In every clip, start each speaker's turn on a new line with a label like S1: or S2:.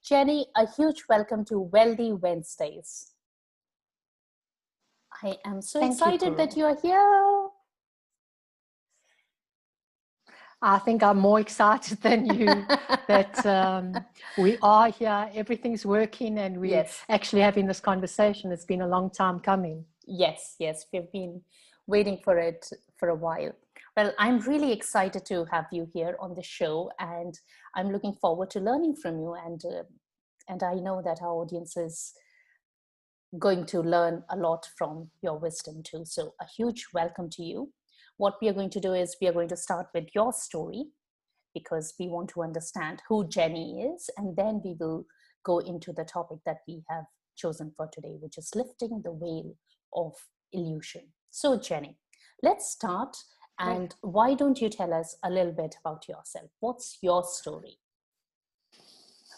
S1: Jenny, a huge welcome to Wealthy Wednesdays. I am so excited that you are here.
S2: I think I'm more excited than you that we are here. Everything's working and we're actually having this conversation. It's been a long time coming.
S1: Yes, we've been waiting for it for a while. Well, I'm really excited to have you here on the show, and I'm looking forward to learning from you. And I know that our audience is going to learn a lot from your wisdom too. So a huge welcome to you. What we are going to do is we are going to start with your story, because we want to understand who Jenny is, and then we will go into the topic that we have chosen for today, which is lifting the veil of illusion. So Jenny, let's start. And why don't you tell us a little bit about yourself? What's your story?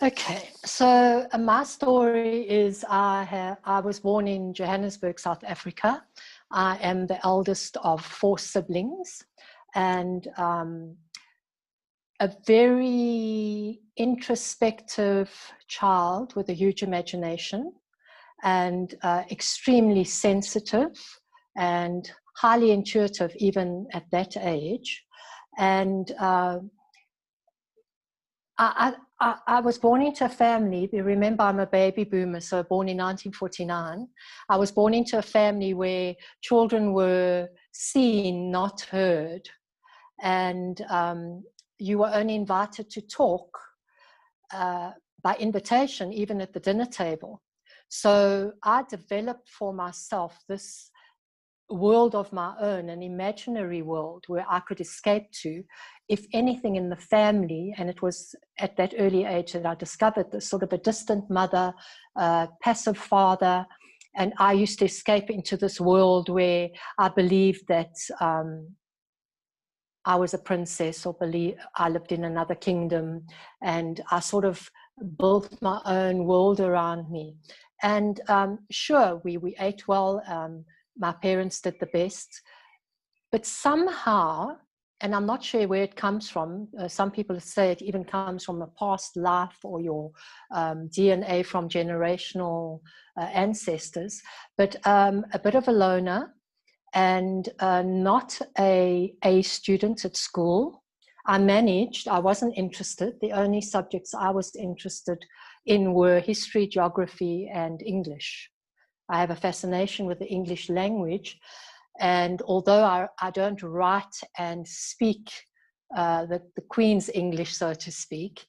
S2: Okay, so my story is I was born in Johannesburg, South Africa. I am the eldest of 4 siblings, and a very introspective child with a huge imagination, and extremely sensitive and highly intuitive even at that age. And I was born into a family. Remember, I'm a baby boomer, so born in 1949. I was born into a family where children were seen, not heard. And you were only invited to talk by invitation, even at the dinner table. So I developed for myself this world of my own, an imaginary world where I could escape to, if anything, in the family. And it was at that early age that I discovered this sort of a distant mother, passive father. And I used to escape into this world where I believed that I was a princess, or believe I lived in another kingdom, and I sort of built my own world around me. And sure, we ate well. My parents did the best, but somehow, and I'm not sure where it comes from, some people say it even comes from a past life or your DNA from generational ancestors, but a bit of a loner, and not a student at school. I wasn't interested. The only subjects I was interested in were history, geography, and English. I have a fascination with the English language, and although I don't write and speak the Queen's English, so to speak,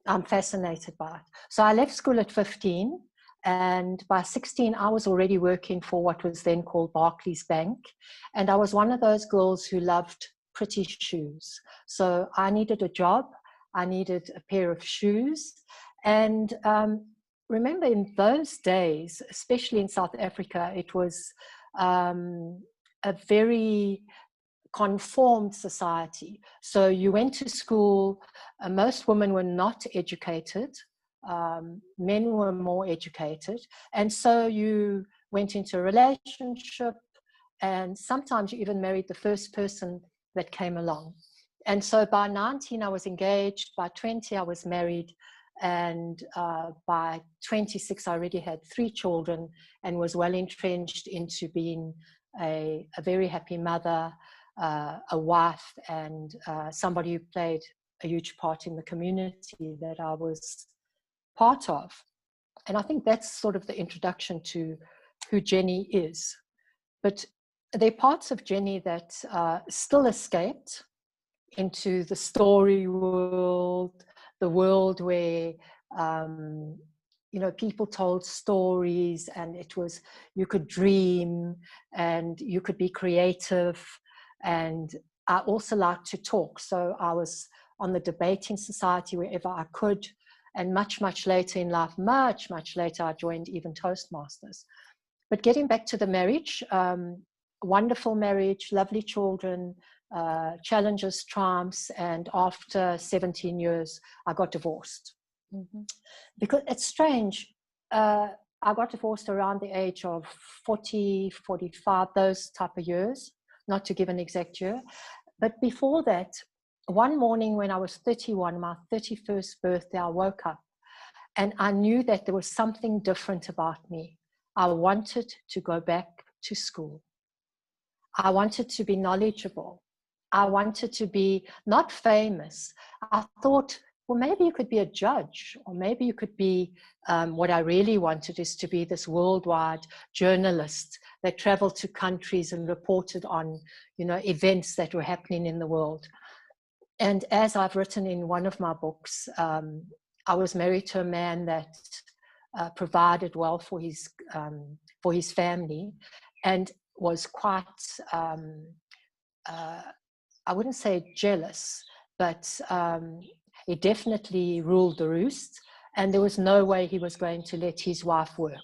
S2: I'm fascinated by it. So I left school at 15, and by 16 I was already working for what was then called Barclays Bank, and I was one of those girls who loved pretty shoes. So I needed a job, I needed a pair of shoes, and remember, in those days, especially in South Africa, it was a very conformed society. So you went to school, most women were not educated, men were more educated, and so you went into a relationship, and sometimes you even married the first person that came along. And so by 19 I was engaged, by 20 I was married, and by 26 I already had 3 children and was well entrenched into being a very happy mother, a wife, and somebody who played a huge part in the community that I was part of. And I think that's sort of the introduction to who Jenny is. But there are parts of Jenny that still escaped into the story world, the world where people told stories, and it was, you could dream and you could be creative. And I also liked to talk, so I was on the debating society wherever I could. And much later in life, much later, I joined even Toastmasters. But getting back to the marriage, wonderful marriage, lovely children, challenges, triumphs, and after 17 years I got divorced. Because it's strange, I got divorced around the age of 40, 45, those type of years, not to give an exact year. But before that, one morning when I was 31, my 31st birthday, I woke up And I knew that there was something different about me. I wanted to go back to school. I wanted to be knowledgeable. I wanted to be not famous. I thought, well, maybe you could be a judge, or maybe you could be, what I really wanted is to be this worldwide journalist that traveled to countries and reported on, events that were happening in the world. And as I've written in one of my books, I was married to a man that provided well for his family, and was quite, I wouldn't say jealous, but he definitely ruled the roost, and there was no way he was going to let his wife work.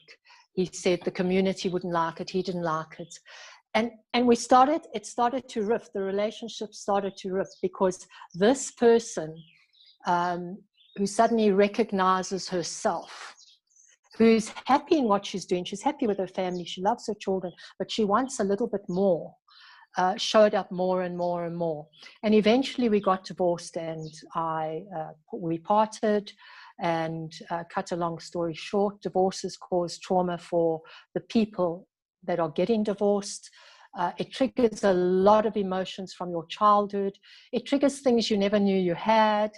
S2: He said the community wouldn't like it, he didn't like it. And it started to rift, the relationship started to rift, because this person who suddenly recognizes herself, who's happy in what she's doing, she's happy with her family, she loves her children, but she wants a little bit more, showed up more and more and more. And eventually we got divorced, and we parted. And cut a long story short, divorces cause trauma for the people that are getting divorced. It triggers a lot of emotions from your childhood. It triggers things you never knew you had.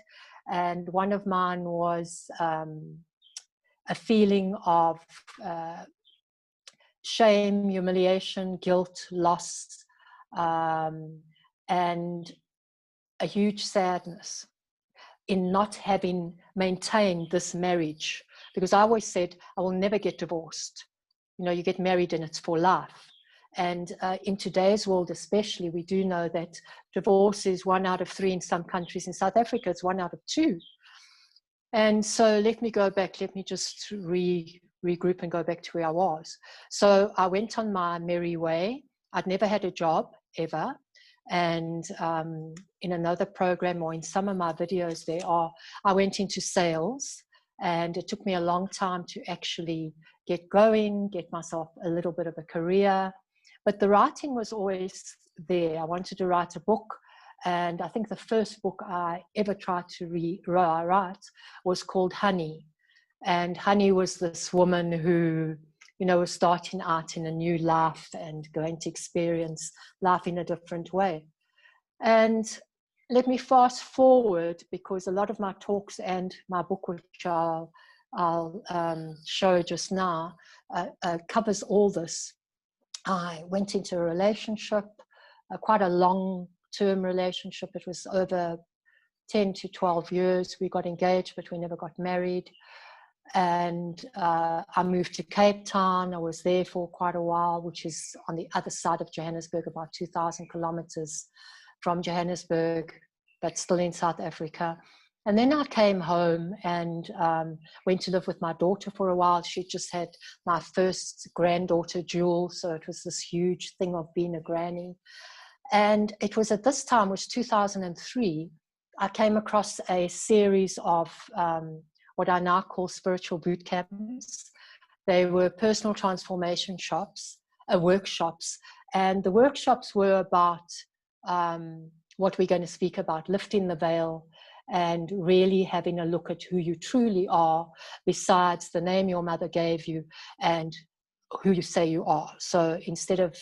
S2: And one of mine was a feeling of shame, humiliation, guilt, loss, and a huge sadness in not having maintained this marriage. Because I always said, I will never get divorced. You get married and it's for life. And in today's world especially, we do know that divorce is 1 out of 3 in some countries. In South Africa, it's 1 out of 2. And so let me go back. Let me just regroup and go back to where I was. So I went on my merry way. I'd never had a job, ever. And in another program, or in some of my videos, I went into sales. And it took me a long time to actually get going, get myself a little bit of a career. But the writing was always there. I wanted to write a book. And I think the first book I ever tried to write was called Honey. And Honey was this woman who, was starting out in a new life and going to experience life in a different way. And let me fast forward, because a lot of my talks and my book, which I'll show just now, covers all this. I went into a relationship, quite a long-term relationship. It was over 10 to 12 years. We got engaged, but we never got married. And I moved to Cape Town. I was there for quite a while, which is on the other side of Johannesburg, about 2,000 kilometers from Johannesburg, but still in South Africa. And then I came home and went to live with my daughter for a while. She just had my first granddaughter, Jewel, so it was this huge thing of being a granny. And it was at this time, was 2003, I came across a series of what I now call spiritual boot camps. They were personal transformation workshops. And the workshops were about what we're going to speak about, lifting the veil, and really having a look at who you truly are, besides the name your mother gave you and who you say you are. So instead of,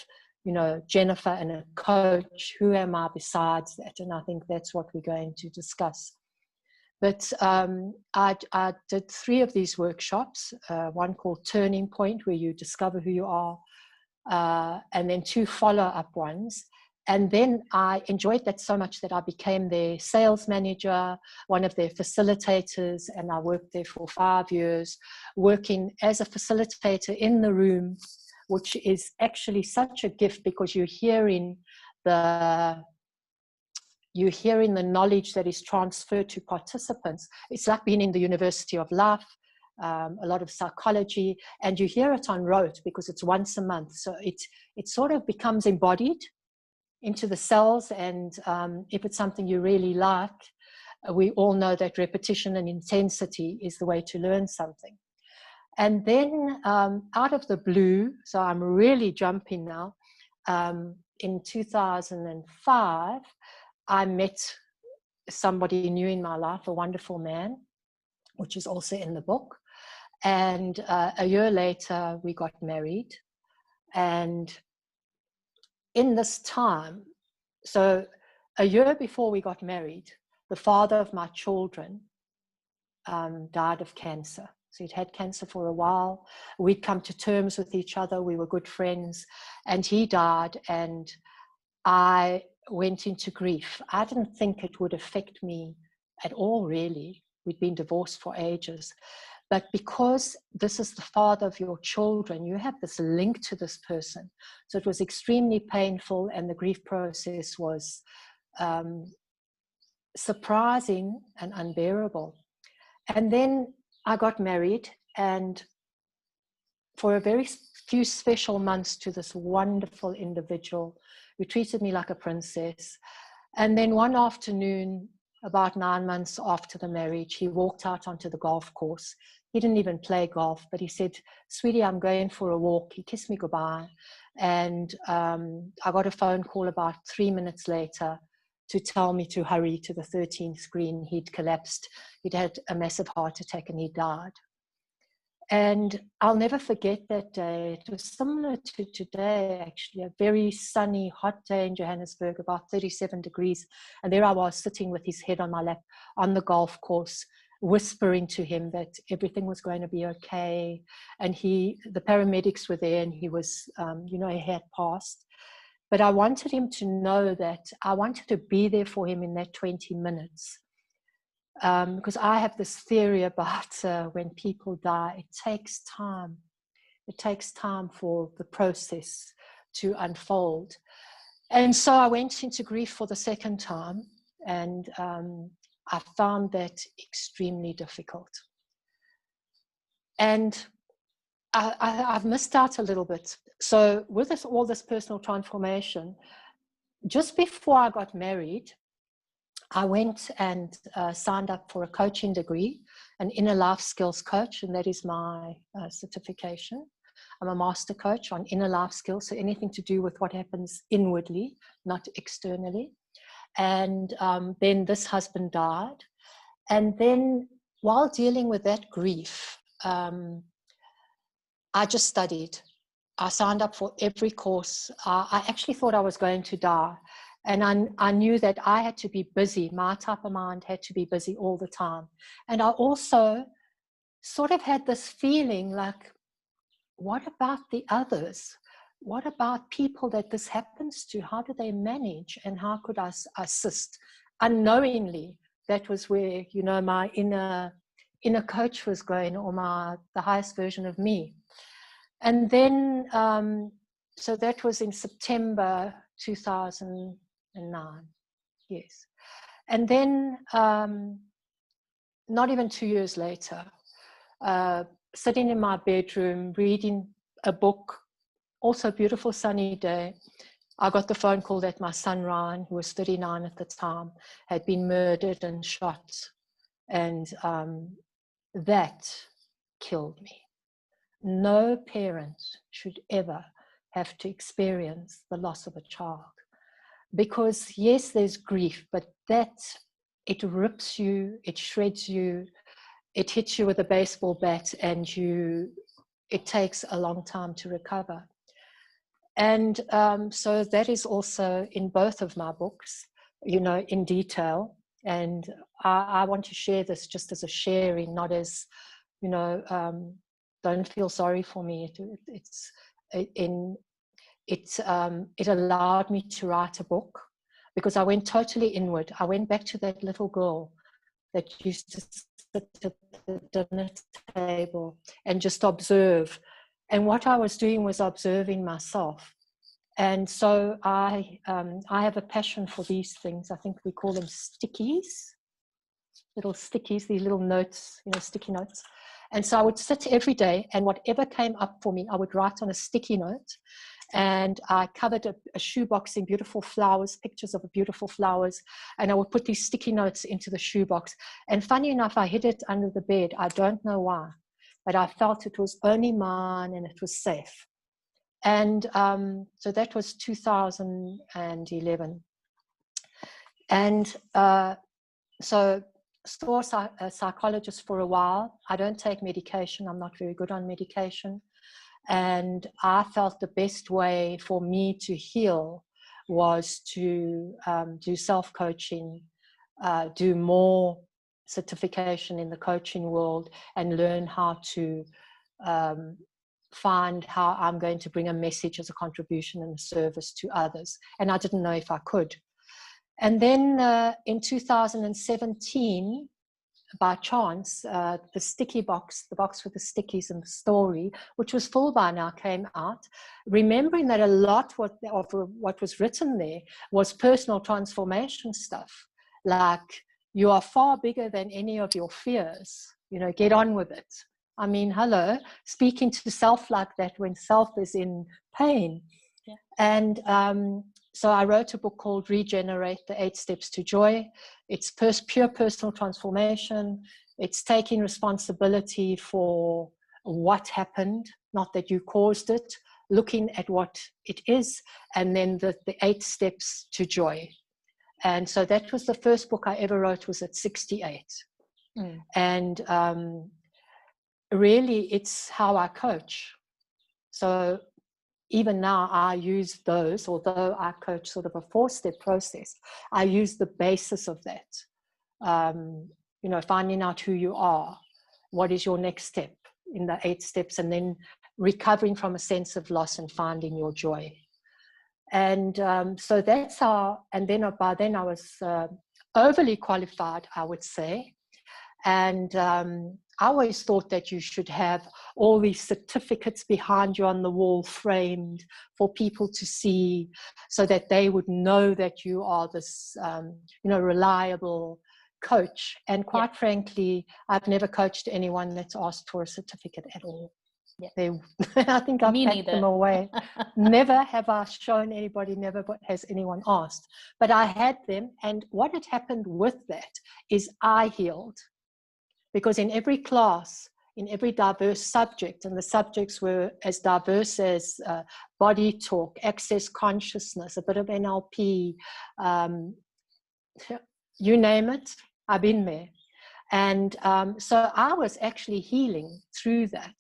S2: Jennifer and a coach, who am I besides that? And I think that's what we're going to discuss. But I did 3 of these workshops, one called Turning Point, where you discover who you are, and then 2 follow-up ones. And then I enjoyed that so much that I became their sales manager, one of their facilitators, and I worked there for 5 years, working as a facilitator in the room, which is actually such a gift, because you're hearing the knowledge that is transferred to participants. It's like being in the University of Life, a lot of psychology, and you hear it on rote because it's once a month. So it sort of becomes embodied into the cells. And if it's something you really like, we all know that repetition and intensity is the way to learn something. And then out of the blue, so I'm really jumping now, in 2005, I met somebody new in my life, a wonderful man. which is also in the book. And a year later, we got married. And in this time, so a year before we got married, the father of my children died of cancer. So he'd had cancer for a while. We'd come to terms with each other. We were good friends. And he died, and I went into grief. I didn't think it would affect me at all, really. We'd been divorced for ages. But because this is the father of your children, you have this link to this person. So it was extremely painful, and the grief process was surprising and unbearable. And then I got married, and for a very few special months to this wonderful individual who treated me like a princess. And then one afternoon, about 9 months after the marriage, he walked out onto the golf course. He didn't even play golf, but he said, "Sweetie, I'm going for a walk." He kissed me goodbye. And I got a phone call about 3 minutes later to tell me to hurry to the 13th green. He'd collapsed. He'd had a massive heart attack, and he died. And I'll never forget that day. It was similar to today, actually, a very sunny, hot day in Johannesburg, about 37 degrees. And there I was sitting with his head on my lap on the golf course, whispering to him that everything was going to be okay. And the paramedics were there, and he was, he had passed. But I wanted him to know that I wanted to be there for him in that 20 minutes. Because I have this theory about when people die, it takes time. It takes time for the process to unfold. And so I went into grief for the second time, and I found that extremely difficult. And I've missed out a little bit. So with all this personal transformation, just before I got married, I went and signed up for a coaching degree, an inner life skills coach, and that is my certification. I'm a master coach on inner life skills, so anything to do with what happens inwardly, not externally. And then this husband died. And then while dealing with that grief, I just studied. I signed up for every course. I actually thought I was going to die. And I knew that I had to be busy. My type of mind had to be busy all the time. And I also sort of had this feeling like, what about the others? What about people that this happens to? How do they manage? And how could I assist? Unknowingly, that was where, my inner coach was going, or the highest version of me. And then, so that was in September 2009. Yes. And then, not even 2 years later, sitting in my bedroom, reading a book, also a beautiful sunny day, I got the phone call that my son Ryan, who was 39 at the time, had been murdered and shot. And that killed me. No parent should ever have to experience the loss of a child. Because yes, there's grief, but it rips you, it shreds you, it hits you with a baseball bat, and it takes a long time to recover. And so that is also in both of my books, in detail. And I want to share this just as a sharing, not as, don't feel sorry for me. It allowed me to write a book, because I went totally inward. I went back to that little girl that used to sit at the dinner table and just observe. And what I was doing was observing myself. And so I have a passion for these things. I think we call them stickies, these little notes, sticky notes. And so I would sit every day, and whatever came up for me, I would write on a sticky note. And I covered a shoebox in beautiful flowers, pictures of beautiful flowers, and I would put these sticky notes into the shoebox. And funny enough, I hid it under the bed. I don't know why, but I felt it was only mine and it was safe. And so that was 2011. And so saw a psychologist for a while. I don't take medication. I'm not very good on medication. And I felt the best way for me to heal was to do self-coaching, do more certification in the coaching world, and learn how to find how I'm going to bring a message as a contribution and a service to others. And I didn't know if I could. And then in 2017, by chance, the sticky box, the box with the stickies and the story, which was full by now, came out, remembering that a lot of what was written there was personal transformation stuff, like, you are far bigger than any of your fears, you know, get on with it. I mean, hello, speaking to self like that when self is in pain.
S1: Yeah.
S2: And so I wrote a book called Regenerate, the 8 Steps to Joy. It's pure personal transformation. It's taking responsibility for what happened, not that you caused it, looking at what it is, and then the 8 steps to joy. And so that was the first book I ever wrote, was at 68. And really, it's how I coach. So even now, I use those, although I coach sort of a 4-step process, I use the basis of that. You know, finding out who you are, what is your next step in the 8 steps, and then recovering from a sense of loss and finding your joy. And so that's how, and then by then I was overly qualified, I would say. And I always thought that you should have all these certificates behind you on the wall, framed for people to see, so that they would know that you are this, you know, reliable coach. And quite frankly, I've never coached anyone that's asked for a certificate at all. Yeah. I think I've packed them away. Never have I shown anybody, never has anyone asked. But I had them, and what had happened with that is I healed. Because in every class, in every diverse subject, and the subjects were as diverse as body talk, access consciousness, a bit of NLP, you name it, I've been there. And so I was actually healing through that.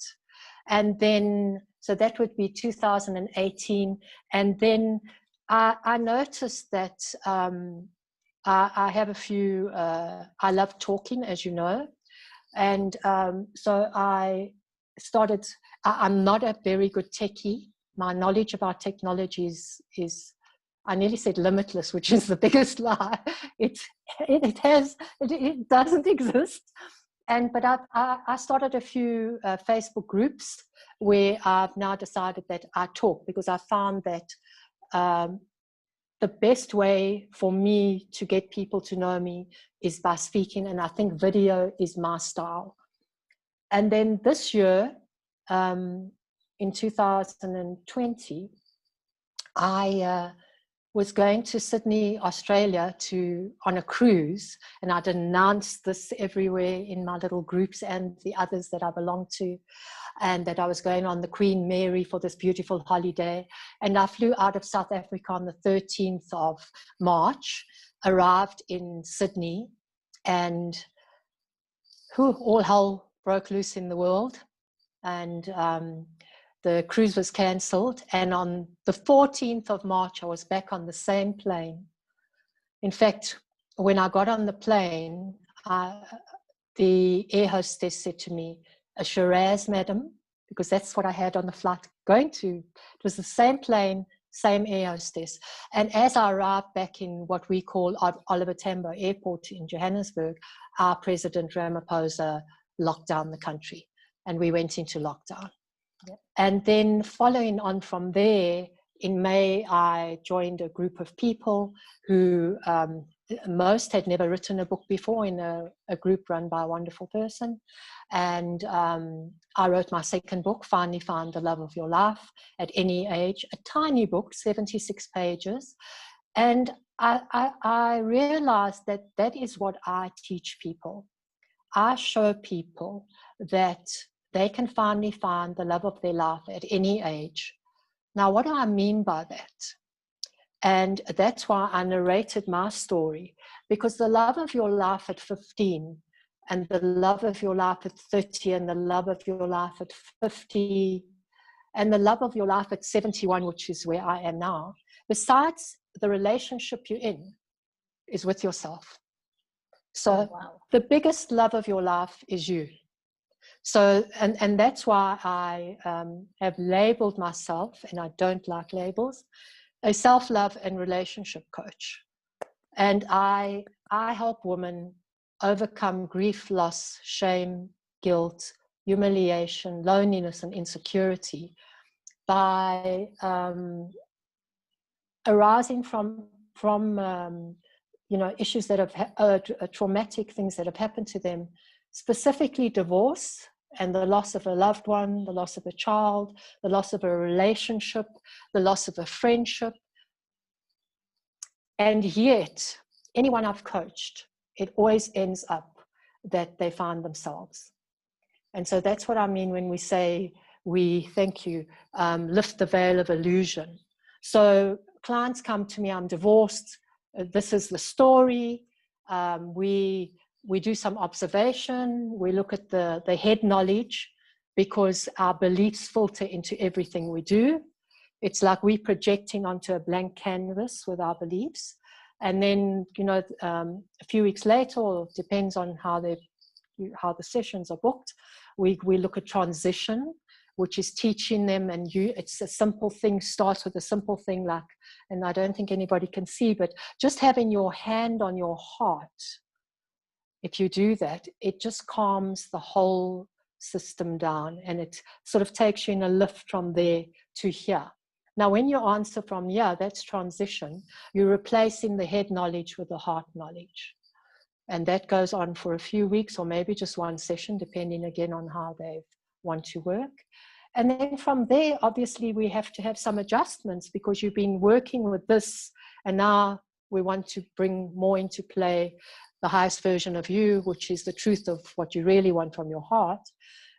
S2: And then, so that would be 2018. And then I noticed that I have a few, I love talking, as you know. And so I started, I'm not a very good techie. My knowledge about technology is I nearly said limitless, which is the biggest lie. It doesn't exist. But I started a few Facebook groups where I've now decided that I talk, because I found that the best way for me to get people to know me is by speaking, and I think video is my style. And then this year, in 2020, I was going to Sydney, Australia, on a cruise, and I'd announced this everywhere in my little groups and the others that I belong to, and that I was going on the Queen Mary for this beautiful holiday. And I flew out of South Africa on the 13th of March, arrived in Sydney, and all hell broke loose in the world. And the cruise was cancelled, and on the 14th of March, I was back on the same plane. In fact, when I got on the plane, the air hostess said to me, "A Shiraz, madam," because that's what I had on the flight going to. It was the same plane, same air hostess. And as I arrived back in what we call Oliver Tambo Airport in Johannesburg, our President Ramaphosa locked down the country, and we went into lockdown. Yep. And then following on from there, in May, I joined a group of people who most had never written a book before, in a group run by a wonderful person. And I wrote my second book, Finally Find the Love of Your Life, at any age, a tiny book, 76 pages. And I realized that that is what I teach people. I show people that they can finally find the love of their life at any age. Now, what do I mean by that? And that's why I narrated my story, because the love of your life at 15 and the love of your life at 30 and the love of your life at 50 and the love of your life at 71, which is where I am now, besides the relationship you're in, is with yourself. So
S1: Wow.
S2: the biggest love of your life is you. So, and that's why I have labeled myself, and I don't like labels, a self-love and relationship coach. And I help women overcome grief, loss, shame, guilt, humiliation, loneliness, and insecurity by arising from issues that have traumatic things that have happened to them, specifically divorce and the loss of a loved one, the loss of a child, the loss of a relationship, the loss of a friendship. And yet, anyone I've coached, it always ends up that they find themselves. And so that's what I mean when we say, thank you, lift the veil of illusion. So clients come to me, I'm divorced, this is the story. We do some observation, we look at the head knowledge, because our beliefs filter into everything we do. It's like we're projecting onto a blank canvas with our beliefs. And then, a few weeks later, or depends on how the sessions are booked, we look at transition, which is teaching them, and it's a simple thing, starts with a simple thing like, and I don't think anybody can see, but just having your hand on your heart, if you do that, it just calms the whole system down, and it sort of takes you in a lift from there to here. Now, when you answer from here, that's transition. You're replacing the head knowledge with the heart knowledge. And that goes on for a few weeks or maybe just one session, depending again on how they want to work. And then from there, obviously, we have to have some adjustments because you've been working with this, and now we want to bring more into play the highest version of you, which is the truth of what you really want from your heart.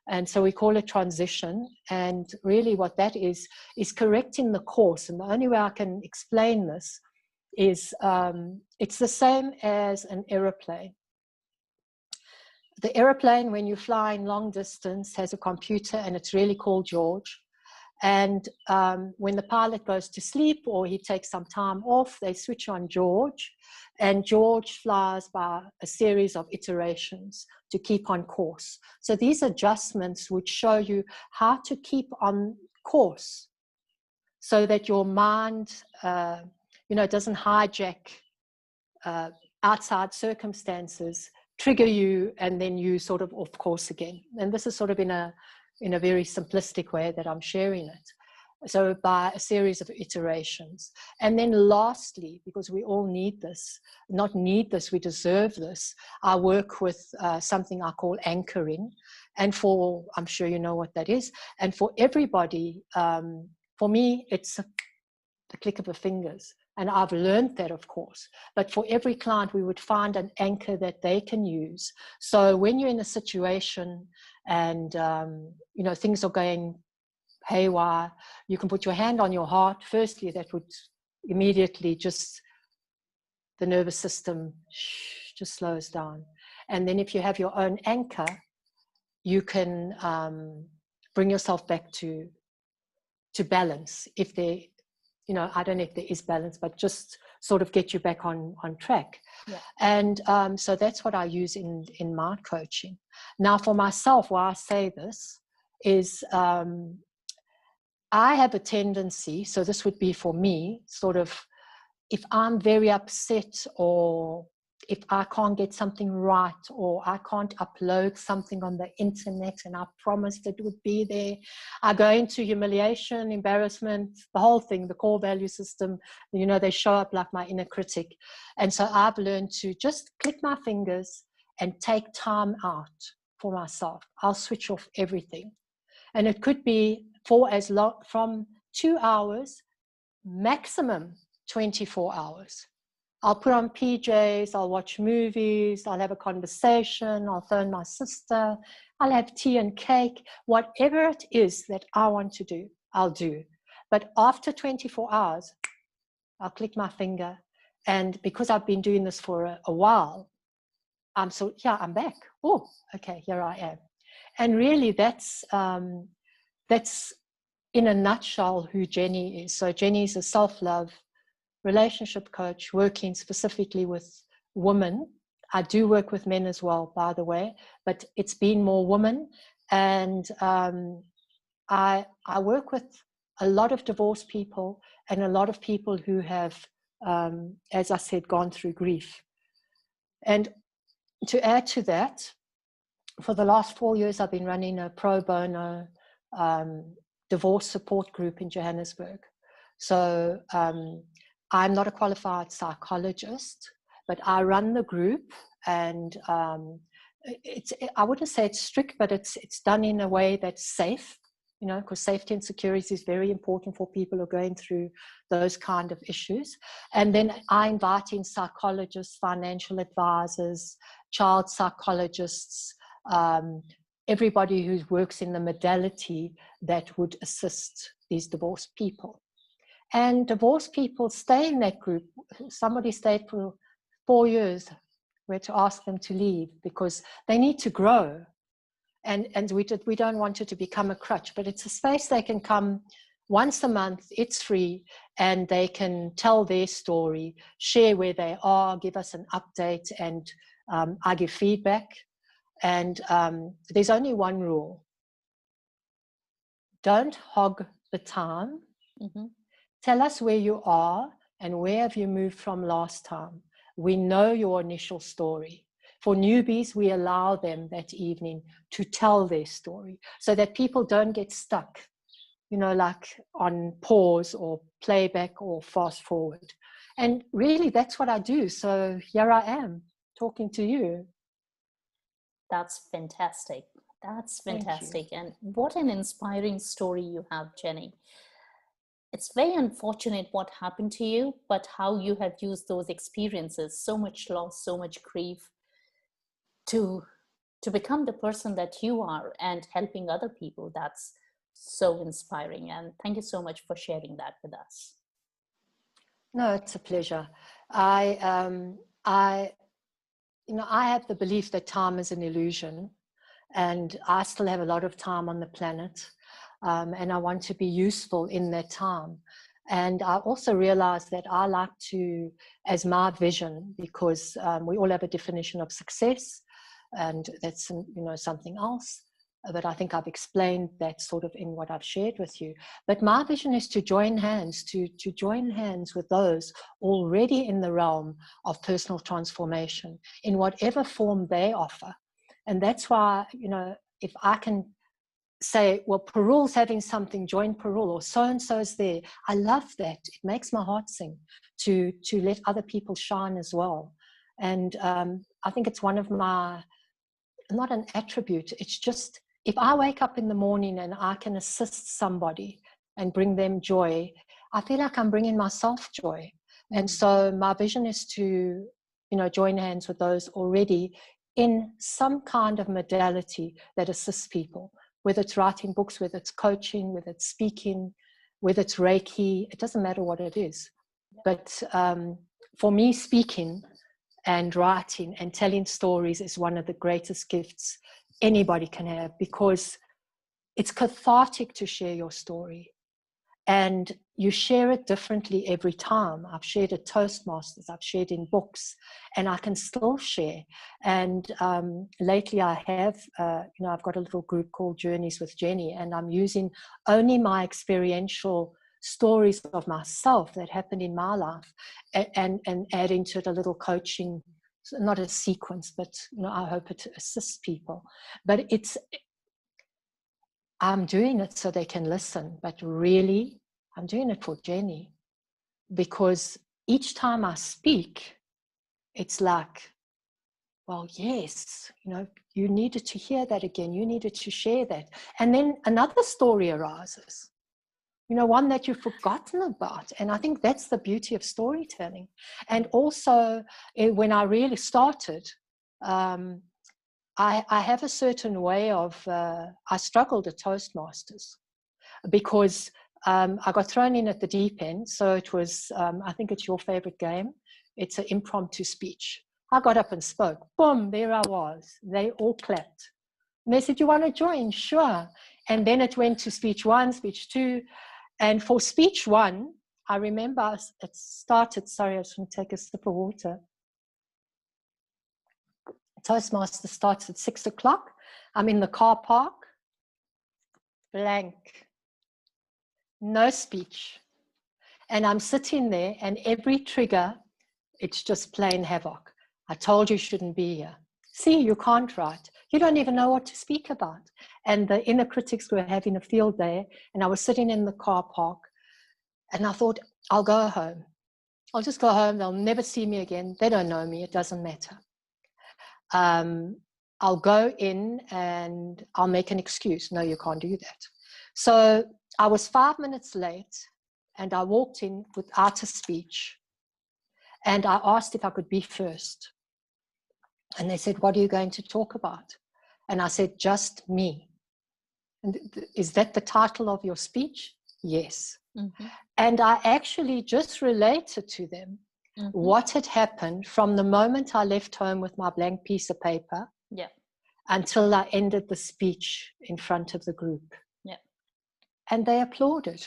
S2: And so we call it transition. And really what that is correcting the course. And the only way I can explain this is it's the same as an aeroplane. The aeroplane, when you're flying long distance, has a computer, and it's really called George. And when the pilot goes to sleep or he takes some time off, they switch on George, and George flies by a series of iterations to keep on course. So these adjustments would show you how to keep on course so that your mind doesn't hijack outside circumstances, trigger you, and then you sort of off course again. And this is sort of in a very simplistic way that I'm sharing it. So by a series of iterations. And then lastly, because we all need this, not need this, we deserve this, I work with something I call anchoring. And I'm sure you know what that is. And for everybody, for me, it's the click of the fingers. And I've learned that, of course. But for every client, we would find an anchor that they can use. So when you're in a situation and, things are going haywire, you can put your hand on your heart. Firstly, that would immediately just, the nervous system just slows down. And then if you have your own anchor, you can bring yourself back to balance. If there, I don't know if there is balance, but just sort of get you back on track.
S1: Yeah.
S2: And so that's what I use in my coaching. Now for myself, why I say this is I have a tendency, so this would be for me, sort of, if I'm very upset, or if I can't get something right, or I can't upload something on the internet and I promised it would be there, I go into humiliation, embarrassment, the whole thing, the core value system, they show up like my inner critic. And so I've learned to just click my fingers and take time out for myself. I'll switch off everything. And it could be from 2 hours, maximum 24 hours. I'll put on PJs, I'll watch movies, I'll have a conversation, I'll phone my sister, I'll have tea and cake, whatever it is that I want to do, I'll do. But after 24 hours, I'll click my finger And because I've been doing this for a while, I'm back. Oh, okay, here I am. And really, that's in a nutshell who Jenny is. So Jenny is a self-love relationship coach working specifically with women. I do work with men as well, by the way, but it's been more women. And I work with a lot of divorced people and a lot of people who have, as I said, gone through grief. And to add to that, for the last 4 years, I've been running a pro bono divorce support group in Johannesburg. So I'm not a qualified psychologist, but I run the group, and I wouldn't say it's strict, but it's done in a way that's safe, because safety and security is very important for people who are going through those kind of issues. And then I invite in psychologists, financial advisors, child psychologists, everybody who works in the modality that would assist these divorced people. And divorced people stay in that group. Somebody stayed for 4 years. We had to ask them to leave because they need to grow. And we don't want it to become a crutch, but it's a space they can come once a month. It's free, and they can tell their story, share where they are, give us an update, and I give feedback. And there's only one rule. Don't hog the time.
S1: Mm-hmm.
S2: Tell us where you are and where have you moved from last time. We know your initial story. For newbies, we allow them that evening to tell their story so that people don't get stuck, like on pause or playback or fast forward. And really, that's what I do. So here I am talking to you.
S1: That's fantastic. That's fantastic.
S2: Thank you.
S1: And what an inspiring story you have, Jenny. It's very unfortunate what happened to you, but how you have used those experiences, so much loss, so much grief, to become the person that you are and helping other people. That's so inspiring. And thank you so much for sharing that with us.
S2: No, it's a pleasure. I have the belief that time is an illusion, and I still have a lot of time on the planet, and I want to be useful in that time. And I also realize that I like to, as my vision, because we all have a definition of success, and that's something else. But I think I've explained that sort of in what I've shared with you. But my vision is to join hands, to join hands with those already in the realm of personal transformation in whatever form they offer. And that's why, if I can say, well, Peru's having something, join Peru, or so-and-so's there. I love that. It makes my heart sing to let other people shine as well. And I think it's one of my, not an attribute, it's just, if I wake up in the morning and I can assist somebody and bring them joy, I feel like I'm bringing myself joy. And so my vision is to, join hands with those already in some kind of modality that assists people, whether it's writing books, whether it's coaching, whether it's speaking, whether it's Reiki. It doesn't matter what it is. But for me, speaking and writing and telling stories is one of the greatest gifts anybody can have, because it's cathartic to share your story, and you share it differently every time. I've shared at Toastmasters, I've shared in books, and I can still share. And lately I have, I've got a little group called Journeys with Jenny, and I'm using only my experiential stories of myself that happened in my life, and adding to it a little coaching, not a sequence, but I hope it assists people. But I'm doing it so they can listen, but really I'm doing it for Jenny, because each time I speak, it's like, well, yes, you needed to hear that again, you needed to share that. And then another story arises, one that you've forgotten about. And I think that's the beauty of storytelling. And also, when I really started, I have a certain way of, I struggled at Toastmasters because I got thrown in at the deep end. So it was, I think it's your favorite game. It's an impromptu speech. I got up and spoke. Boom, there I was. They all clapped. And they said, you want to join? Sure. And then it went to speech 1, speech 2. And for speech 1, I remember it started, sorry, I just want to take a sip of water. Toastmaster starts at 6 o'clock. I'm in the car park. Blank. No speech. And I'm sitting there, and every trigger, it's just plain havoc. I told you shouldn't be here. See, you can't write. You don't even know what to speak about. And the inner critics were having a field day, and I was sitting in the car park, and I thought, I'll go home. I'll just go home. They'll never see me again. They don't know me. It doesn't matter. I'll go in and I'll make an excuse. No, you can't do that. So I was 5 minutes late, and I walked in without a speech, and I asked if I could be first. And they said, what are you going to talk about? And I said, just me. And is that the title of your speech? Yes. Mm-hmm. And I actually just related to them what had happened from the moment I left home with my blank piece of paper until I ended the speech in front of the group. Yeah. And they applauded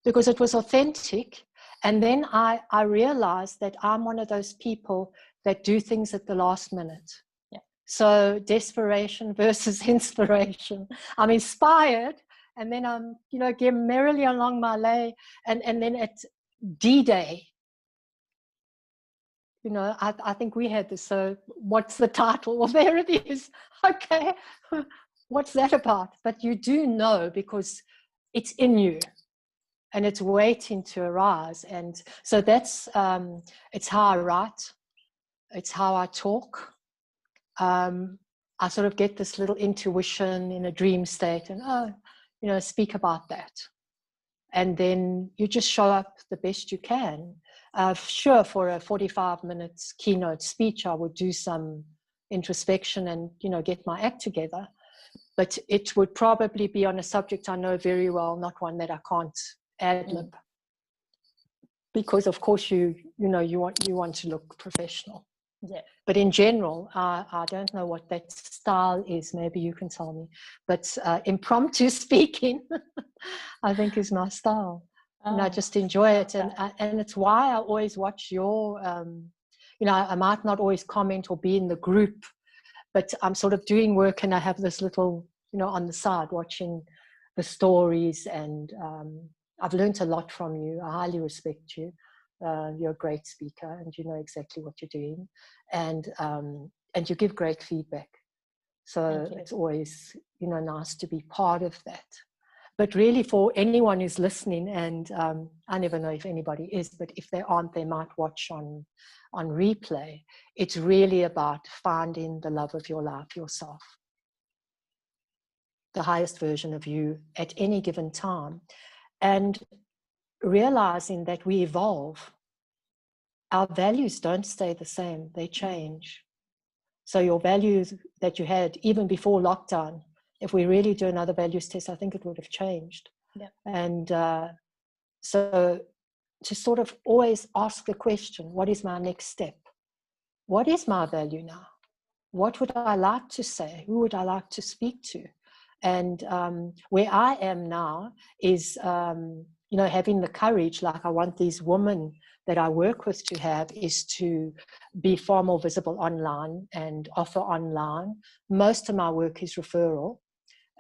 S2: because it was authentic. And then I realized that I'm one of those people that do things at the last minute. Yeah. So desperation versus inspiration. I'm inspired, and then I'm, get merrily along my way. And then at D-Day, I think we had this. So what's the title? Well, there it is. Okay. What's that about? But you do know because it's in you and it's waiting to arise. And so that's, it's how I write. It's how I talk. I sort of get this little intuition in a dream state and, speak about that. And then you just show up the best you can. Sure, for a 45 minutes keynote speech, I would do some introspection and, get my act together. But it would probably be on a subject I know very well, not one that I can't ad-lib. Because, of course, you want to look professional. Yeah. But in general, I don't know what that style is. Maybe you can tell me. But impromptu speaking, I think, is my style. And I just enjoy it. And it's why I always watch your, I might not always comment or be in the group, but I'm sort of doing work and I have this little, on the side watching the stories. And I've learned a lot from you. I highly respect you. You're a great speaker and you know exactly what you're doing, and you give great feedback. So it's always, nice to be part of that. But really, for anyone who's listening, and I never know if anybody is, but if they aren't, they might watch on replay. It's really about finding the love of your life yourself, the highest version of you at any given time, and realizing that we evolve. Our values don't stay the same, they change. So your values that you had even before lockdown, if we really do another values test, I think it would have changed. Yeah. And so to sort of always ask the question, what is my next step? What is my value now? What would I like to say? Who would I like to speak to? And where I am now is, having the courage, like I want these women that I work with to have, is to be far more visible online and offer online. Most of my work is referral.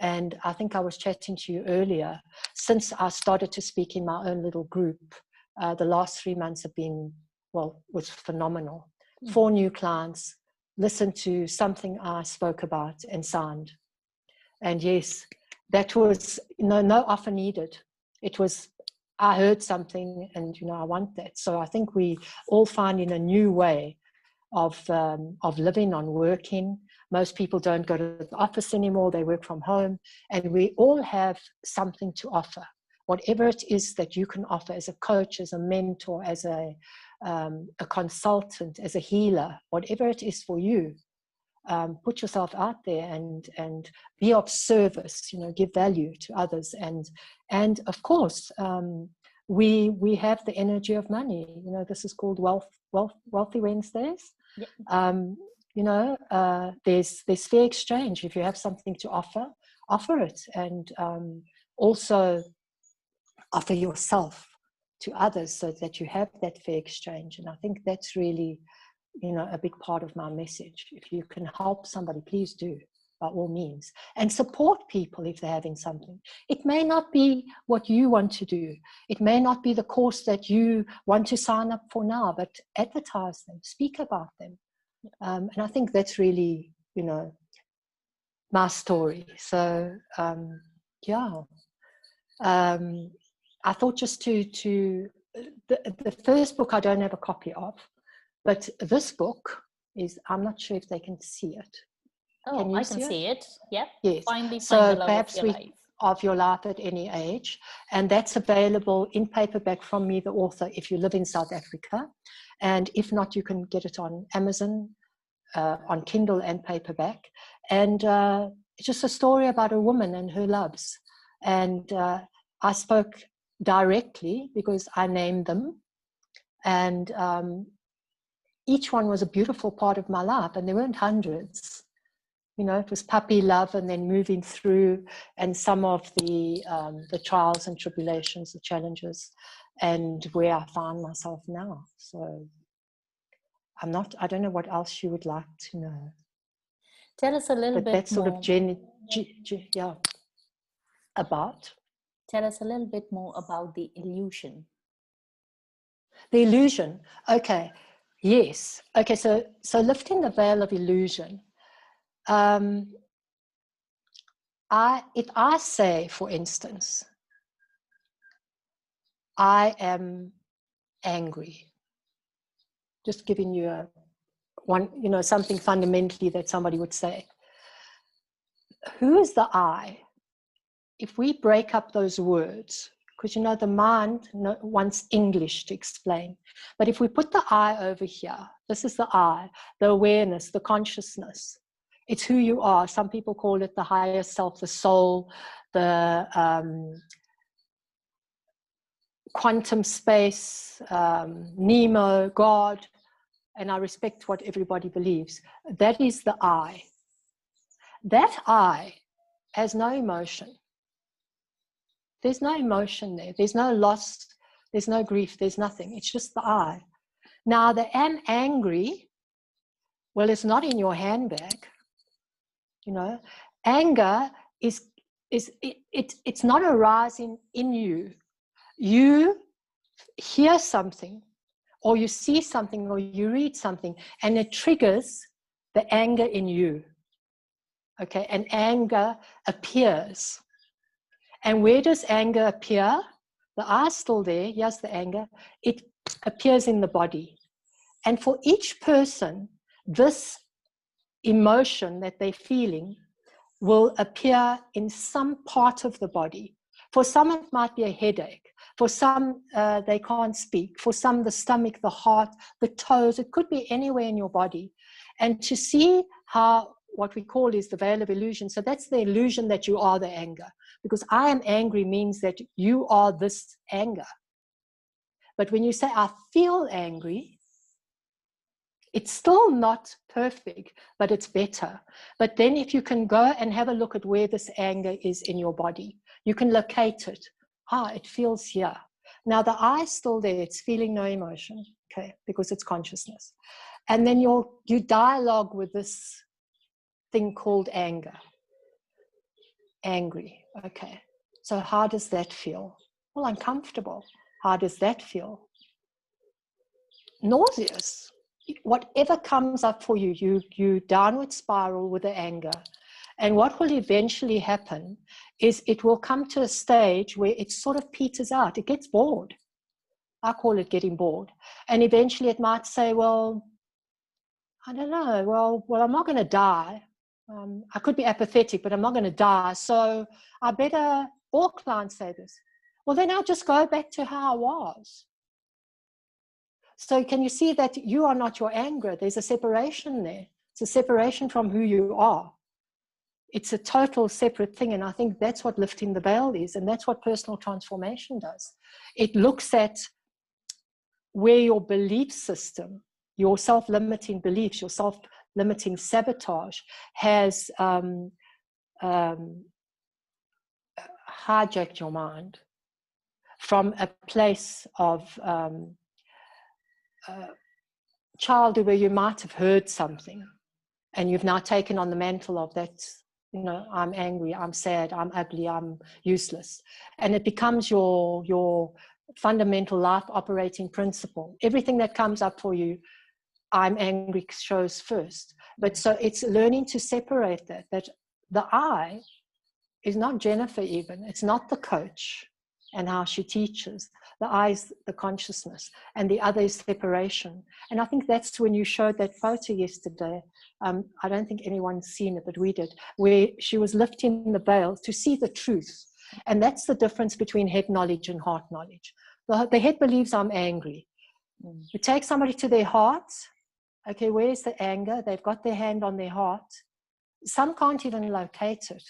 S2: And I think I was chatting to you earlier, since I started to speak in my own little group, the last 3 months have been, was phenomenal. 4 new clients listened to something I spoke about and signed. And yes, that was no offer needed. It was, I heard something and, I want that. So I think we all finding a new way of living and working. Most people don't go to the office anymore. They work from home. And we all have something to offer. Whatever it is that you can offer as a coach, as a mentor, as a consultant, as a healer, whatever it is for you, put yourself out there and be of service, give value to others. And of course, we have the energy of money. You know, this is called Wealthy Wednesdays.
S1: Yeah.
S2: You know, there's fair exchange. If you have something to offer it, and also offer yourself to others so that you have that fair exchange. And I think that's really, you know, a big part of my message. If you can help somebody, please do, by all means, and support people if they're having something. It may not be what you want to do. It may not be the course that you want to sign up for now, but advertise them, speak about them. And I think that's really, you know, my story. So, yeah. I thought just the first book I don't have a copy of, but this book is, I'm not sure if they can see it.
S1: Oh,
S2: Can you
S1: I can see it. Yeah.
S2: Yes.
S1: Finally
S2: So
S1: find the love of
S2: perhaps
S1: your life.
S2: of your life at any age. And that's available in paperback from me, the author, if you live in South Africa. And if not, you can get it on Amazon, on Kindle and paperback. And it's just a story about a woman and her loves. And I spoke directly because I named them. And each one was a beautiful part of my life. And there weren't hundreds. You know, it was puppy love and then moving through, and some of the trials and tribulations, the challenges, and where I find myself now. So I don't know what else you would like to know.
S1: Tell us a little bit
S2: That's sort
S1: more.
S2: of Jenny, yeah, about.
S1: Tell us a little bit more about the illusion.
S2: The illusion. Okay. Yes. Okay. So lifting the veil of illusion. If I say, for instance, I am angry, just giving you something fundamentally that somebody would say. Who is the I? If we break up those words, because you know the mind wants English to explain, but if we put the I over here, this is the I, the awareness, the consciousness. It's who you are. Some people call it the higher self, the soul, the quantum space, Nemo, God, and I respect what everybody believes. That is the I. That I has no emotion. There's no emotion there. There's no loss. There's no grief. There's nothing. It's just the I. Now, the am angry, well, it's not in your handbag. You know, anger it's not arising in you. You hear something, or you see something, or you read something, and it triggers the anger in you. Okay, and anger appears. And where does anger appear? The I's still there. Here's the anger. It appears in the body. And for each person, this emotion that they're feeling will appear in some part of the body. For some, it might be a headache. For some, they can't speak. For some, the stomach, the heart, the toes. It could be anywhere in your body. And to see how what we call is the veil of illusion. So that's the illusion that you are the anger. Because I am angry means that you are this anger. But when you say, I feel angry, it's still not perfect, but it's better. But then if you can go and have a look at where this anger is in your body, you can locate it. It feels here. Now the I is still there. It's feeling no emotion, okay, because it's consciousness. And then you dialogue with this thing called anger. Angry, okay. So how does that feel? Well, uncomfortable. How does that feel? Nauseous. Whatever comes up for you, you downward spiral with the anger. And what will eventually happen is it will come to a stage where it sort of peters out. It gets bored. I call it getting bored. And eventually it might say, well, I don't know. Well, I'm not going to die. I could be apathetic, but I'm not going to die. So I better, all clients say this. Well, then I'll just go back to how I was. So can you see that you are not your anger? There's a separation there. It's a separation from who you are. It's a total separate thing. And I think that's what lifting the veil is. And that's what personal transformation does. It looks at where your belief system, your self-limiting beliefs, your self-limiting sabotage has hijacked your mind from a place of childhood where you might have heard something and you've now taken on the mantle of that, you know, I'm angry, I'm sad, I'm ugly, I'm useless. And it becomes your fundamental life operating principle. Everything that comes up for you, I'm angry, shows first. But so it's learning to separate that the I is not Jennifer even, it's not the coach and how she teaches. The I is the consciousness, and the other is separation. And I think that's when you showed that photo yesterday. I don't think anyone's seen it, but we did, where she was lifting the veil to see the truth. And that's the difference between head knowledge and heart knowledge. The head believes I'm angry. You take somebody to their heart, okay, where's the anger? They've got their hand on their heart. Some can't even locate it.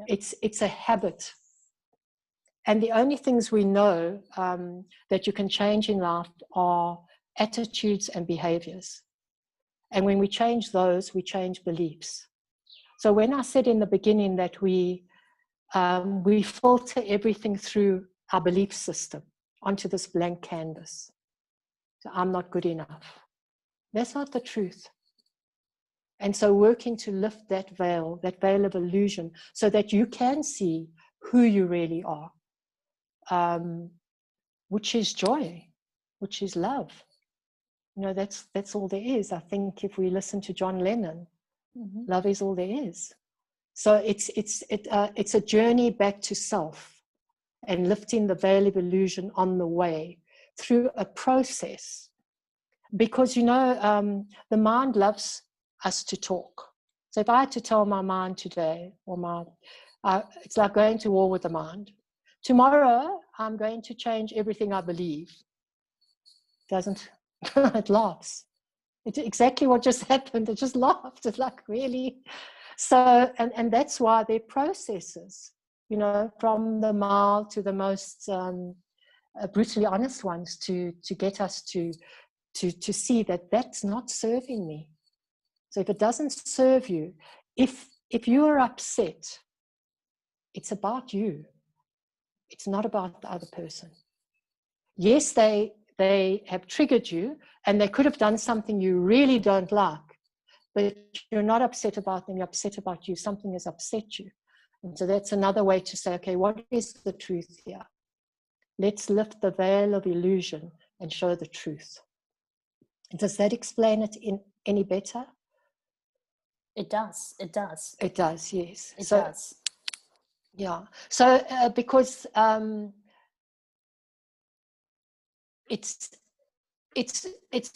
S2: It's a habit. And the only things we know that you can change in life are attitudes and behaviors. And when we change those, we change beliefs. So when I said in the beginning that we filter everything through our belief system onto this blank canvas. So I'm not good enough. That's not the truth. And so working to lift that veil of illusion, so that you can see who you really are. Which is joy, which is love. You know, that's all there is. I think if we listen to John Lennon, love is all there is. So it's a journey back to self and lifting the veil of illusion on the way through a process. Because, you know, the mind loves us to talk. So if I had to tell my mind today, it's like going to war with the mind. Tomorrow, I'm going to change everything I believe. Doesn't, it laughs. It's exactly what just happened. It just laughed. It's like, really? So, and that's why there are processes, you know, from the mild to the most brutally honest ones to get us to see that that's not serving me. So if it doesn't serve you, if you are upset, it's about you. It's not about the other person. Yes, they have triggered you and they could have done something you really don't like, but you're not upset about them, you're upset about you. Something has upset you. And so that's another way to say, okay, what is the truth here? Let's lift the veil of illusion and show the truth. Does that explain it any better?
S1: It does. It does.
S2: It does, yes.
S1: It does.
S2: Yeah. So because it's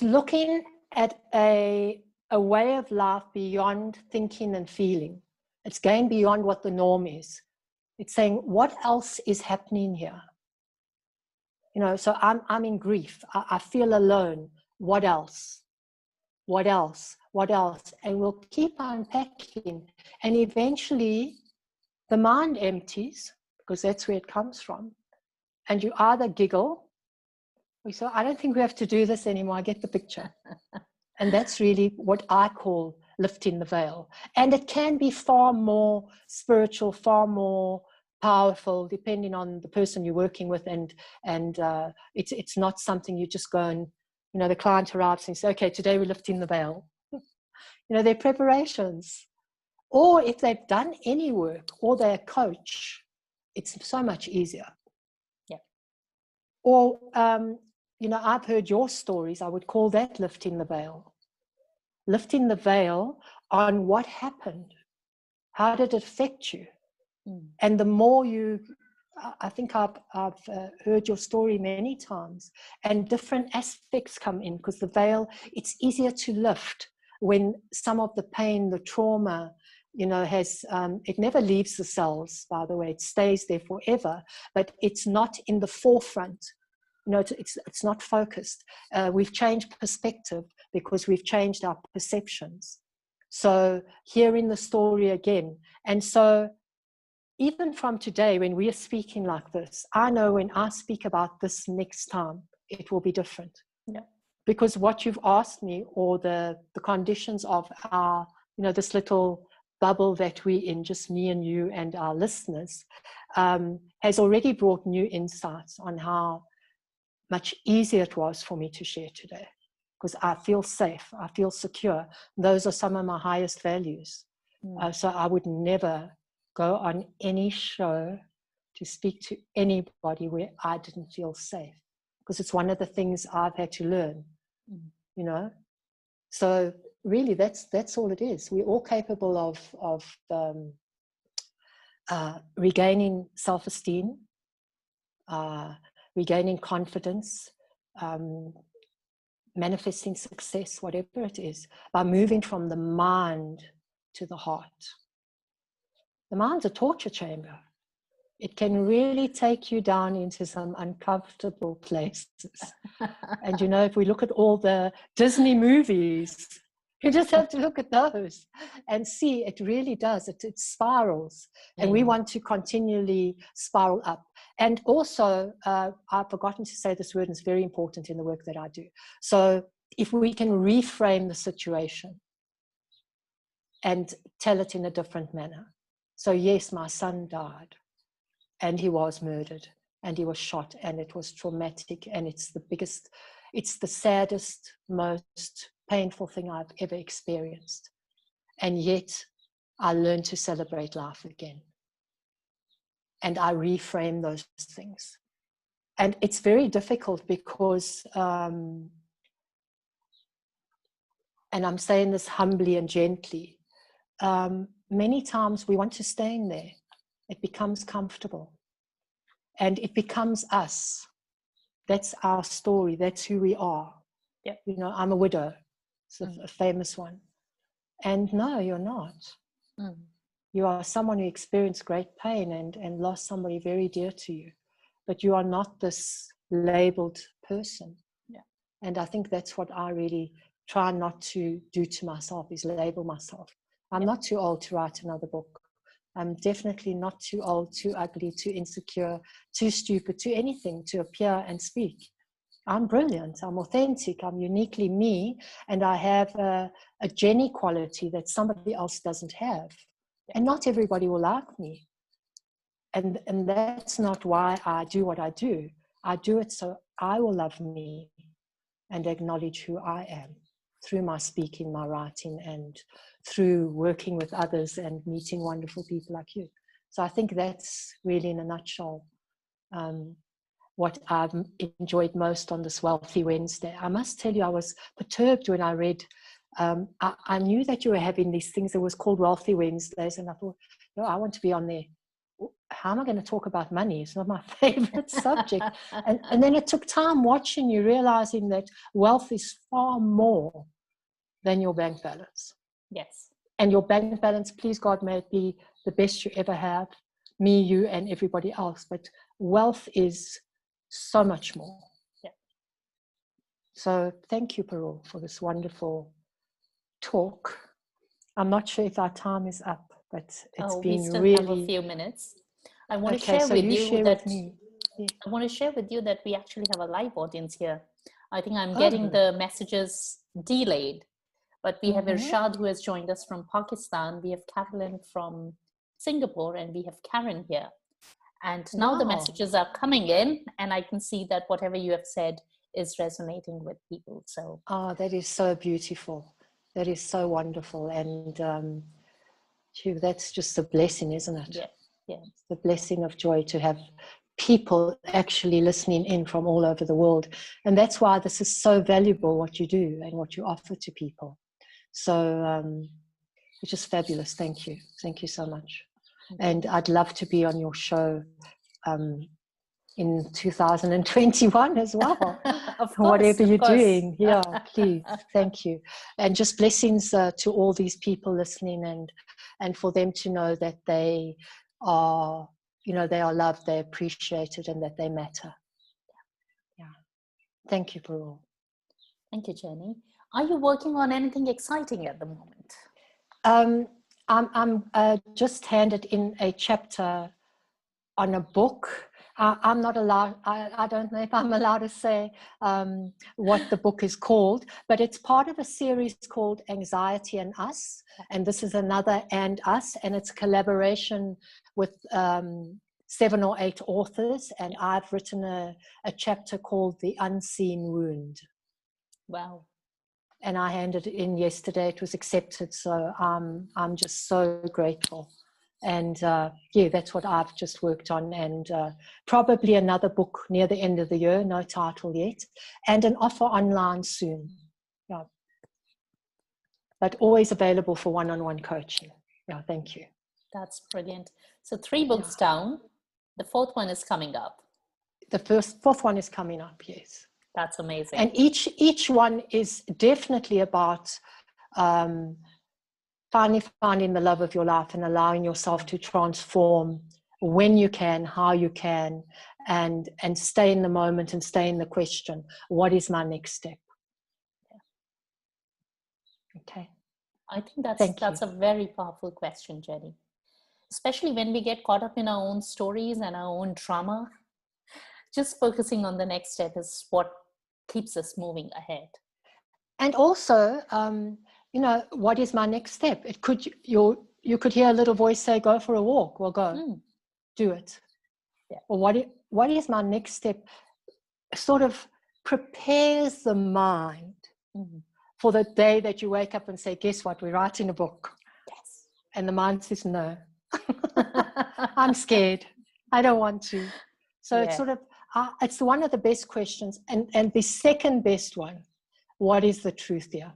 S2: looking at a way of life beyond thinking and feeling. It's going beyond what the norm is. It's saying, what else is happening here? You know, so I'm in grief. I feel alone. What else? What else? What else? And we'll keep unpacking. And eventually the mind empties, because that's where it comes from. And you either giggle, we say, I don't think we have to do this anymore. I get the picture. And that's really what I call lifting the veil. And it can be far more spiritual, far more powerful, depending on the person you're working with. And it's not something you just go and, you know, the client arrives and says, okay, today we're lifting the veil. You know, they're preparations. Or if they've done any work or they're a coach, it's so much easier.
S1: Yeah.
S2: Or, you know, I've heard your stories. I would call that lifting the veil. Lifting the veil on what happened. How did it affect you? And the more you, I think I've heard your story many times, and different aspects come in, because the veil, it's easier to lift when some of the pain, the trauma, you know, has, it never leaves the cells, by the way, it stays there forever, but it's not in the forefront. You know, it's not focused. We've changed perspective because we've changed our perceptions. So hearing the story again. And so even from today, when we are speaking like this, I know when I speak about this next time, it will be different.
S1: Yeah.
S2: Because what you've asked me, or the conditions of our, this little bubble that we're in, just me and you and our listeners, has already brought new insights on how much easier it was for me to share today. Because I feel safe, I feel secure. Those are some of my highest values. So I would never go on any show to speak to anybody where I didn't feel safe, because it's one of the things I've had to learn, So really, that's all it is. We're all capable of regaining self-esteem, regaining confidence, manifesting success, whatever it is, by moving from the mind to the heart. The mind's a torture chamber. It can really take you down into some uncomfortable places. And if we look at all the Disney movies, you just have to look at those and see it really does. It spirals. And we want to continually spiral up. And also, I've forgotten to say this word, and it's very important in the work that I do. So if we can reframe the situation and tell it in a different manner. So yes, my son died, and he was murdered, and he was shot, and it was traumatic, and it's the saddest, most painful thing I've ever experienced. And yet I learned to celebrate life again. And I reframe those things. And it's very difficult because, and I'm saying this humbly and gently, many times we want to stay in there. It becomes comfortable. And it becomes us. That's our story. That's who we are.
S1: Yeah.
S2: I'm a widow. It's a famous one. And no, you're not. You are someone who experienced great pain and lost somebody very dear to you. But you are not this labeled person.
S1: Yeah.
S2: And I think that's what I really try not to do to myself, is label myself. I'm not too old to write another book. I'm definitely not too old, too ugly, too insecure, too stupid, too anything to appear and speak. I'm brilliant. I'm authentic. I'm uniquely me. And I have a Jenny quality that somebody else doesn't have. And not everybody will like me. And that's not why I do what I do. I do it so I will love me and acknowledge who I am through my speaking, my writing, and through working with others and meeting wonderful people like you. So I think that's really, in a nutshell, what I've enjoyed most on this Wealthy Wednesday. I must tell you, I was perturbed when I read, I knew that you were having these things that was called Wealthy Wednesdays, and I thought, I want to be on there. How am I going to talk about money? It's not my favorite subject. And then it took time watching you, realizing that wealth is far more than your bank balance.
S1: Yes.
S2: And your bank balance, please God, may it be the best you ever have, me, you, and everybody else. But wealth is so much more.
S1: Yeah.
S2: So thank you, Parul, for this wonderful talk. I'm not sure if our time is up, but it's been
S1: we still
S2: really...
S1: have a few minutes. I want to
S2: Okay,
S1: share
S2: so
S1: with
S2: you
S1: you
S2: share
S1: that
S2: with me. Yeah.
S1: I want to share with you that we actually have a live audience here. I think I'm
S2: Oh.
S1: getting the messages delayed, but we have
S2: Mhm.
S1: Irshad, who has joined us from Pakistan. We have Carolyn from Singapore, and we have Karen here. And now the
S2: Wow.
S1: messages are coming in, and I can see that whatever you have said is resonating with people. So,
S2: that is so beautiful. That is so wonderful. And that's just a blessing, isn't it?
S1: yeah.
S2: It's the blessing of joy to have people actually listening in from all over the world. And that's why this is so valuable, what you do and what you offer to people. So it's just fabulous. Thank you. Thank you so much. And I'd love to be on your show in 2021 as well.
S1: Of course,
S2: whatever you're
S1: of course.
S2: doing. Yeah, please. Thank you. And just blessings to all these people listening, and for them to know that they are, they are loved, they're appreciated, and that they matter. Yeah. Thank you, Parul.
S1: Thank you, Jenny. Are you working on anything exciting at the moment?
S2: I'm just handed in a chapter on a book. I'm not allowed, I don't know if I'm allowed to say what the book is called, but it's part of a series called Anxiety and Us. And this is another And Us, and it's a collaboration with 7 or 8 authors. And I've written a chapter called The Unseen Wound.
S1: Wow.
S2: And I handed it in yesterday. It was accepted. So I'm just so grateful. And yeah, that's what I've just worked on, and probably another book near the end of the year, no title yet, and an offer online soon. Yeah, but always available for one-on-one coaching. Yeah, thank you.
S1: That's brilliant. So 3 books down, the 4th one is coming up.
S2: The 4th one is coming up. Yes,
S1: that's amazing.
S2: And each one is definitely about finally finding the love of your life and allowing yourself to transform when you can, how you can, and stay in the moment and stay in the question, what is my next step? Okay.
S1: I think that's a very powerful question, Jenny. Especially when we get caught up in our own stories and our own trauma, just focusing on the next step is what keeps us moving ahead.
S2: And also, you know, what is my next step? It could you could hear a little voice say, "Go for a walk." Well, go, do it.
S1: Yeah.
S2: Or what is my next step? Sort of prepares the mind for the day that you wake up and say, "Guess what? We're writing a book."
S1: Yes.
S2: And the mind says, "No, I'm scared. I don't want to." So it's sort of it's one of the best questions, and the second best one. What is the truth here?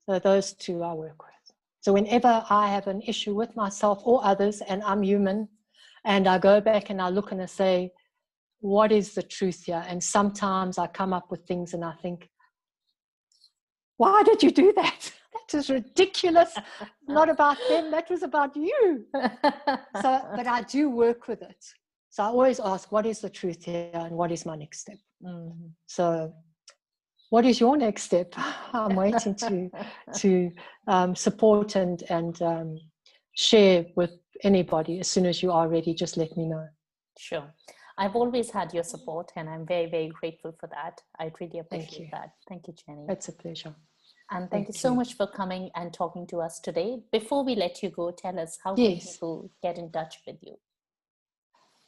S2: So those 2 I work with. So whenever I have an issue with myself or others, and I'm human, and I go back and I look and I say, what is the truth here? And sometimes I come up with things and I think, why did you do that? That is ridiculous. Not about them. That was about you. But I do work with it. So I always ask, what is the truth here and what is my next step? So what is your next step? I'm waiting to support and share with anybody. As soon as you are ready, just let me know.
S1: Sure. I've always had your support, and I'm very, very grateful for that. I really appreciate that. Thank you, Jenny.
S2: It's a pleasure.
S1: And thank you so much for coming and talking to us today. Before we let you go, tell us how can people get in touch with you?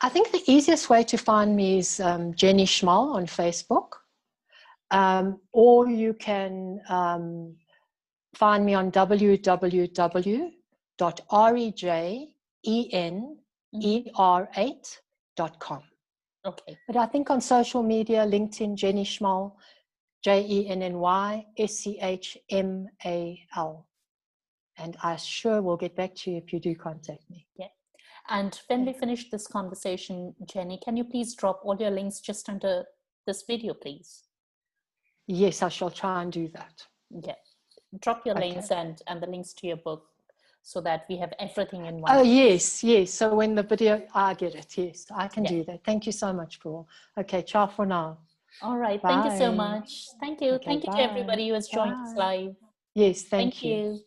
S2: I think the easiest way to find me is Jenny Schmal on Facebook. Or you can find me on www.rejener8.com.
S1: Okay.
S2: But I think on social media, LinkedIn, Jenny Schmal, JennySchmal. And I sure will get back to you if you do contact me.
S1: Yeah. And when we finish this conversation, Jenny, can you please drop all your links just under this video, please?
S2: Yes, I shall try and do that.
S1: Yeah. Drop your links and the links to your book so that we have everything in one.
S2: Oh, yes. So when the video, I get it. Yes, I can do that. Thank you so much, Paul. Okay, ciao for now.
S1: All right.
S2: Bye.
S1: Thank you so much. Thank you.
S2: Okay,
S1: thank you to everybody who has joined us live.
S2: Yes, thank you.